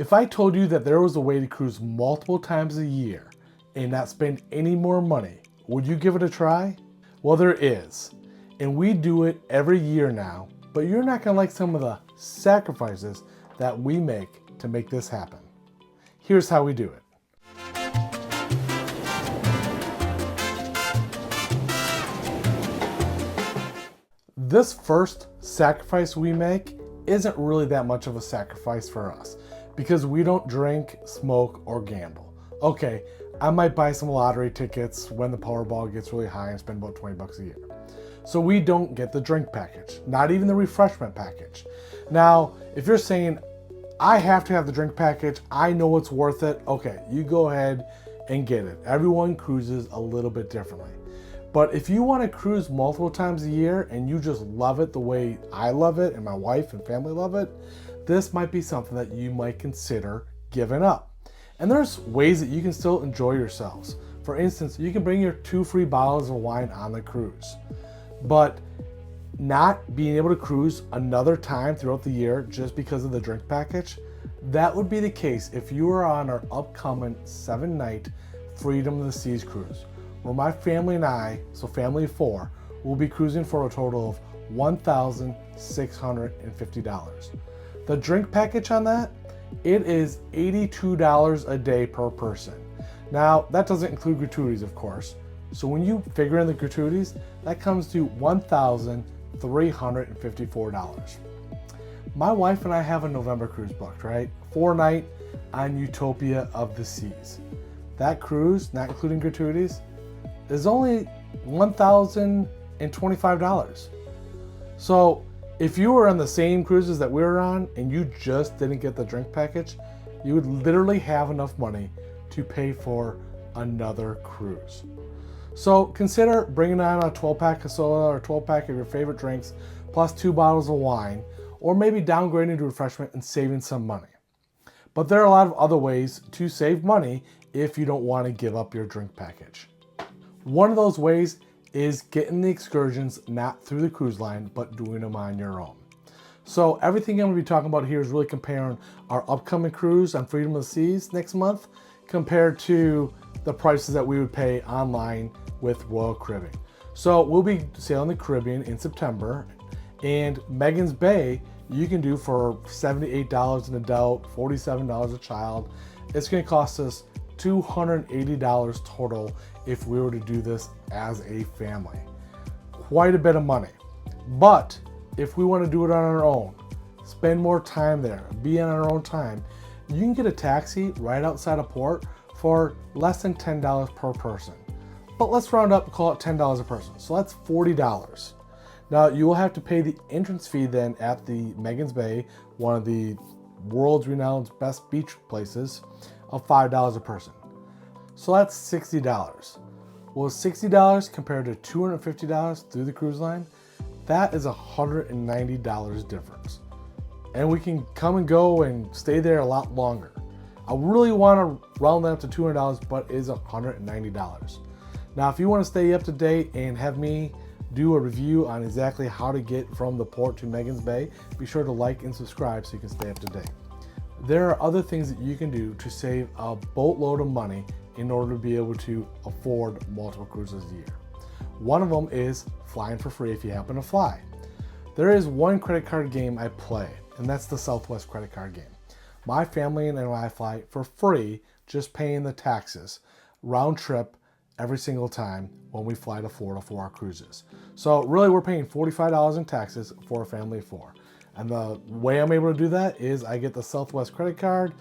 If I told you that there was a way to cruise multiple times a year and not spend any more money, would you give it a try? Well, there is, and we do it every year now, but you're not gonna like some of the sacrifices that we make to make this happen. Here's how we do it. This first sacrifice we make isn't really that much of a sacrifice for us because we don't drink, smoke, or gamble. Okay, I might buy some lottery tickets when the Powerball gets really high and spend about 20 bucks a year. So we don't get the drink package, not even the refreshment package. Now, if you're saying, I have to have the drink package, I know it's worth it, okay, you go ahead and get it. Everyone cruises a little bit differently. But if you want to cruise multiple times a year and you just love it the way I love it and my wife and family love it, this might be something that you might consider giving up. And there's ways that you can still enjoy yourselves. For instance, you can bring your 2 free bottles of wine on the cruise. But not being able to cruise another time throughout the year just because of the drink package, that would be the case if you were on our upcoming 7-night Freedom of the Seas cruise, where my family and I, so family of 4, will be cruising for a total of $1,650. The drink package on that, it is $82 a day per person. Now, that doesn't include gratuities, of course. So when you figure in the gratuities, that comes to $1,354. My wife and I have a November cruise booked, right? 4-night on Utopia of the Seas. That cruise, not including gratuities, is only $1,025. So if you were on the same cruises that we were on and you just didn't get the drink package, you would literally have enough money to pay for another cruise. So consider bringing on a 12-pack of soda or 12-pack of your favorite drinks plus 2 bottles of wine, or maybe downgrading to refreshment and saving some money. But there are a lot of other ways to save money if you don't want to give up your drink package. One of those ways is getting the excursions not through the cruise line, but doing them on your own. So everything I'm going to be talking about here is really comparing our upcoming cruise on Freedom of the Seas next month compared to the prices that we would pay online with Royal Caribbean. So we'll be sailing the Caribbean in September, and Megan's Bay you can do for $78 an adult, $47 a child. It's going to cost us $280 total if we were to do this as a family. Quite a bit of money. But if we want to do it on our own, spend more time there, be on our own time, you can get a taxi right outside of port for less than $10 per person. But let's round up and call it $10 a person. So that's $40. Now you will have to pay the entrance fee then at the Megan's Bay, one of the world's renowned best beach places, of $5 a person. So that's $60. Well, $60 compared to $250 through the cruise line, that is $190 difference. And we can come and go and stay there a lot longer. I really want to round that up to $200, but it is $190. Now, if you want to stay up to date and have me do a review on exactly how to get from the port to Megan's Bay, be sure to like and subscribe so you can stay up to date. There are other things that you can do to save a boatload of money in order to be able to afford multiple cruises a year. One of them is flying for free if you happen to fly. There is one credit card game I play, and that's the Southwest credit card game. My family and I fly for free, just paying the taxes, round trip every single time when we fly to Florida for our cruises. So really we're paying $45 in taxes for a family of 4. And the way I'm able to do that is I get the Southwest credit card,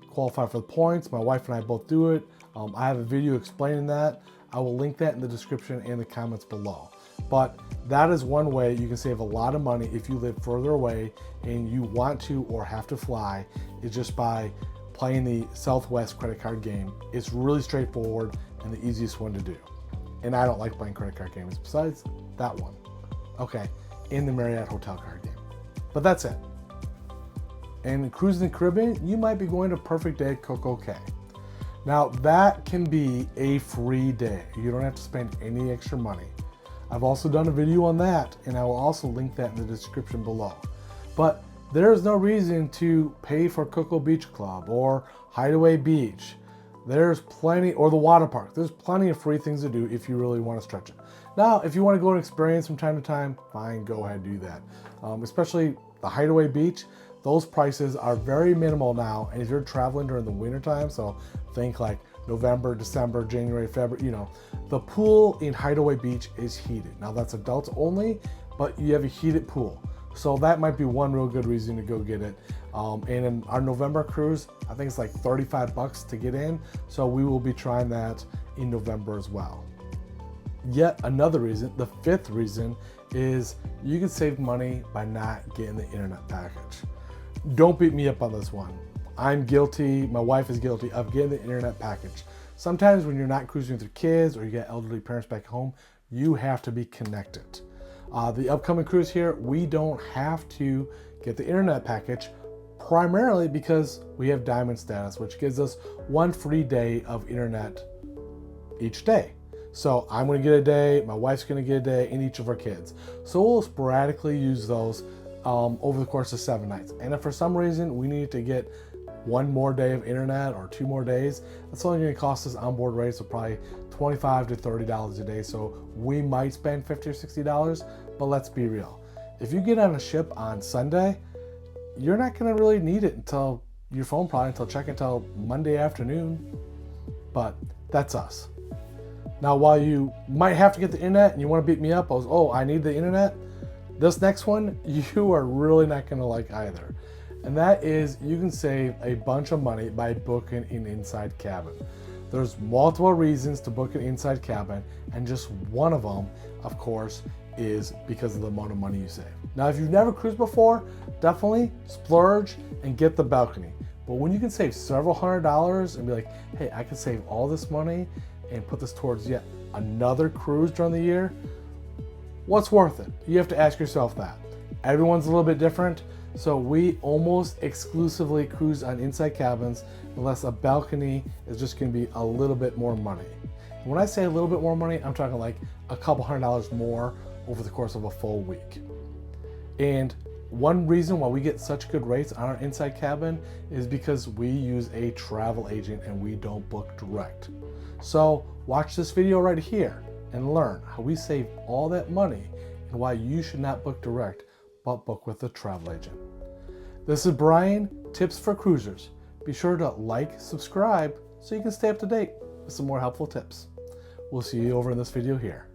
qualify for the points. My wife and I both do it. I have a video explaining that. I will link that in the description and the comments below. But that is one way you can save a lot of money if you live further away and you want to or have to fly, is just by playing the Southwest credit card game. It's really straightforward and the easiest one to do. And I don't like playing credit card games besides that one. Okay, in the Marriott hotel card game. But that's it. And cruising the Caribbean, you might be going to Perfect Day at CocoCay. Now that can be a free day. You don't have to spend any extra money. I've also done a video on that, and I will also link that in the description below. But There's no reason to pay for Cocoa Beach Club or Hideaway Beach. There's plenty, or the water park. There's plenty of free things to do if you really want to stretch it. Now, if you want to go and experience from time to time, fine, go ahead and do that. Especially the Hideaway Beach, those prices are very minimal now. And if you're traveling during the winter time, so think like November, December, January, February, you know, the pool in Hideaway Beach is heated. Now that's adults only, but you have a heated pool. So that might be one real good reason to go get it. And in our November cruise, I think it's like 35 bucks to get in. So we will be trying that in November as well. Yet another reason, the fifth reason, is you can save money by not getting the internet package. Don't beat me up on this one. I'm guilty, my wife is guilty of getting the internet package. Sometimes when you're not cruising with your kids or you get elderly parents back home, you have to be connected. The upcoming cruise here, we don't have to get the internet package, primarily because we have Diamond status, which gives us 1 free day of internet each day. So I'm gonna get a day, my wife's gonna get a day, and each of our kids. So we'll sporadically use those over the course of 7 nights. And if for some reason we need to get 1 more day of internet or 2 more days, that's only gonna cost us onboard rates of probably $25 to $30 a day. So we might spend $50 or $60, but let's be real. If you get on a ship on Sunday, you're not gonna really need it until your phone probably until check until Monday afternoon, but that's us. Now, while you might have to get the internet and you wanna beat me up, I need the internet, this next one, you are really not gonna like either. And that is, you can save a bunch of money by booking an inside cabin. There's multiple reasons to book an inside cabin, and just one of them, of course, is because of the amount of money you save. Now, if you've never cruised before, definitely splurge and get the balcony. But when you can save several $100s and be like, hey, I can save all this money and put this towards yet another cruise during the year, what's worth it? You have to ask yourself that. Everyone's a little bit different. So we almost exclusively cruise on inside cabins unless a balcony is just gonna be a little bit more money. And when I say a little bit more money, I'm talking like a couple $100s more over the course of a full week. And one reason why we get such good rates on our inside cabin is because we use a travel agent and we don't book direct. So watch this video right here and learn how we save all that money and why you should not book direct, but book with a travel agent. This is Brian, Tips for Cruisers. Be sure to like, subscribe, so you can stay up to date with some more helpful tips. We'll see you over in this video here.